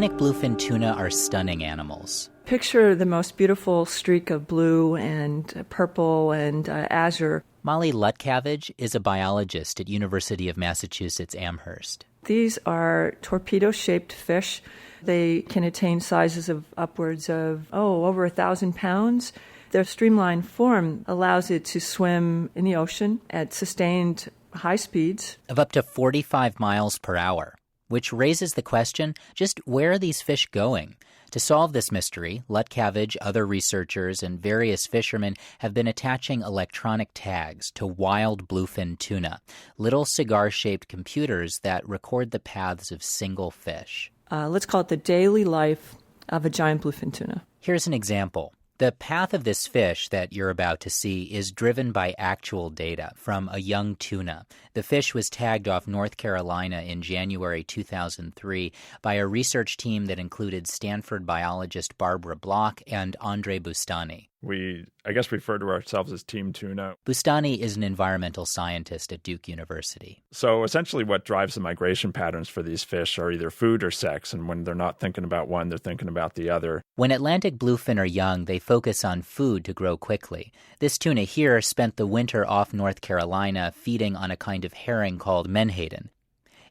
Atlantic bluefin tuna are stunning animals. Picture the most beautiful streak of blue and purple and azure. Molly Lutcavage is a biologist at University of Massachusetts Amherst. These are torpedo-shaped fish. They can attain sizes of upwards of, over 1,000 pounds. Their streamlined form allows it to swim in the ocean at sustained high speeds of up to 45 miles per hour, which raises the question, just where are these fish going? To solve this mystery, Lutcavage, other researchers, and various fishermen have been attaching electronic tags to wild bluefin tuna, little cigar-shaped computers that record the paths of single fish. Let's call it the daily life of a giant bluefin tuna. Here's an example. The path of this fish that you're about to see is driven by actual data from a young tuna. The fish was tagged off North Carolina in January 2003 by a research team that included Stanford biologist Barbara Block and Andre Bustani. We, refer to ourselves as Team Tuna. Bustani is an environmental scientist at Duke University. So essentially what drives the migration patterns for these fish are either food or sex, and when they're not thinking about one, they're thinking about the other. When Atlantic bluefin are young, they focus on food to grow quickly. This tuna here spent the winter off North Carolina feeding on a kind of herring called menhaden.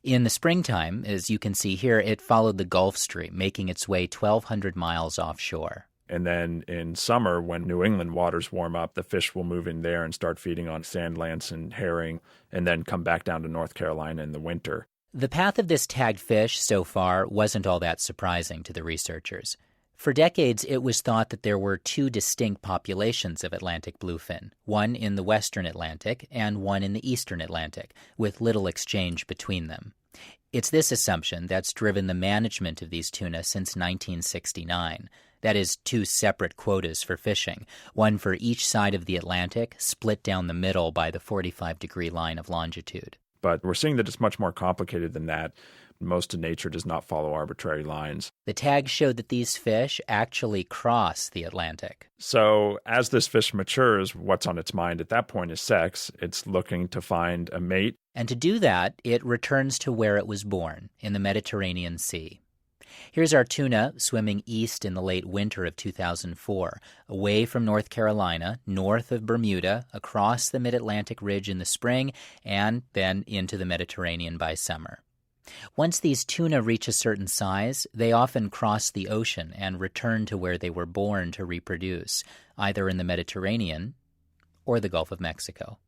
In the springtime, as you can see here, it followed the Gulf Stream, making its way 1,200 miles offshore. And then in summer, when New England waters warm up, the fish will move in there and start feeding on sand lance and herring, and then come back down to North Carolina in the winter. The path of this tagged fish so far wasn't all that surprising to the researchers. For decades, it was thought that there were two distinct populations of Atlantic bluefin, one in the western Atlantic and one in the eastern Atlantic, with little exchange between them. It's this assumption that's driven the management of these tuna since 1969. That is, two separate quotas for fishing, one for each side of the Atlantic, split down the middle by the 45-degree line of longitude. But we're seeing that it's much more complicated than that. Most of nature does not follow arbitrary lines. The tags showed that these fish actually cross the Atlantic. So as this fish matures, what's on its mind at that point is sex. It's looking to find a mate. And to do that, it returns to where it was born, in the Mediterranean Sea. Here's our tuna swimming east in the late winter of 2004, away from North Carolina, north of Bermuda, across the mid-Atlantic ridge in the spring, and then into the Mediterranean by summer. Once these tuna reach a certain size, they often cross the ocean and return to where they were born to reproduce, either in the Mediterranean or the Gulf of Mexico.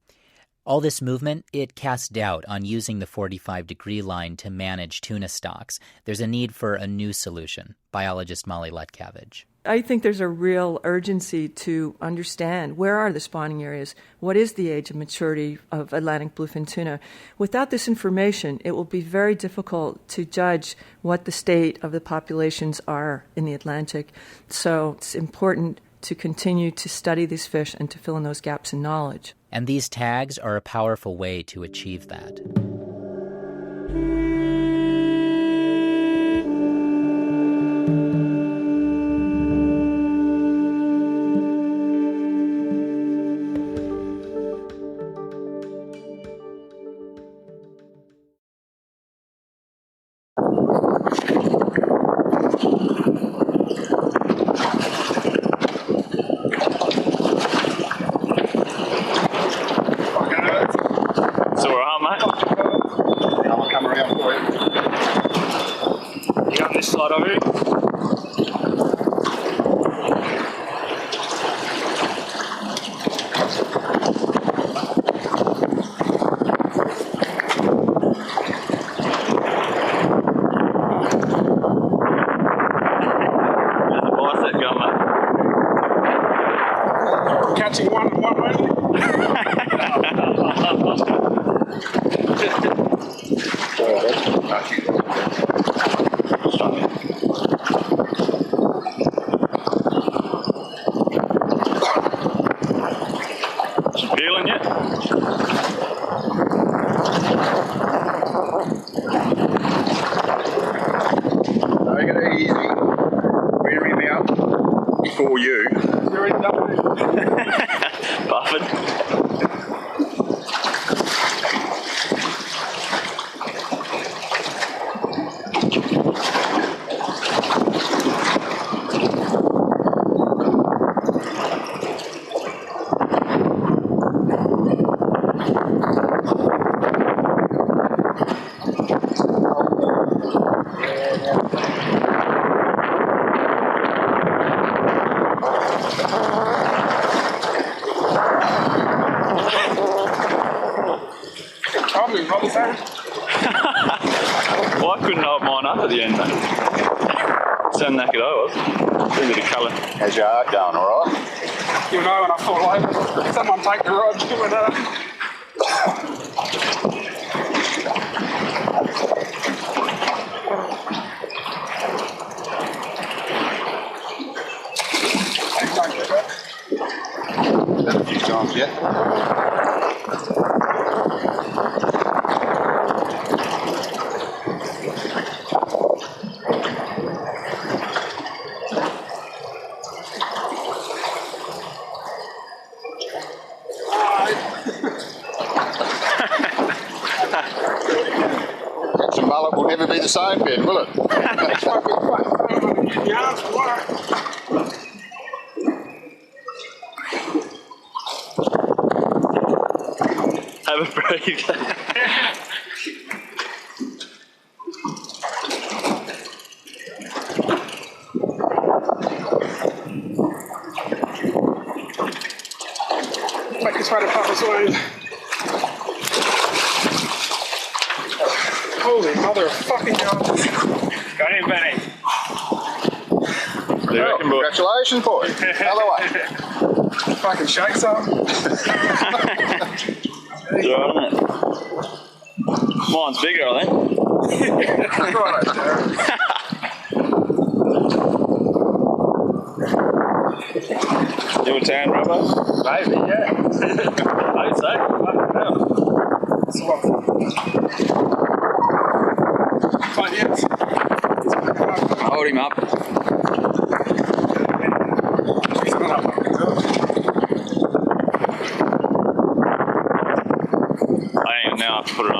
All this movement, it casts doubt on using the 45-degree line to manage tuna stocks. There's a need for a new solution, biologist Molly Lutcavage. I think there's a real urgency to understand where are the spawning areas, what is the age of maturity of Atlantic bluefin tuna. Without this information, it will be very difficult to judge what the state of the populations are in the Atlantic. So it's important to continue to study these fish and to fill in those gaps in knowledge. And these tags are a powerful way to achieve that. Catching one feeling it? Take it easy. Rear him out before you. You're in double. Buffett. what I'm saying? Well, I couldn't hold mine up at the end, mate. So knackered I was. A bit of colour. How's your heart going, all right? You'll know when I fall over. Someone take the rod, give it up. A few times yet. That mullet will never be the same, Ben, will it? Yarns for work. Have a breathe. Make this way to Papa Swain. Holy motherfucking God. Got him, Benny. Do you reckon, boy? Congratulations, boy. Another one. Fucking shakes up. Good on it. Mine's bigger, I think. Right, Jared. You a tan rubber? Maybe, yeah. I'd say. So what? But yes. Hold him up. He's not up. I ain't now. Put it on.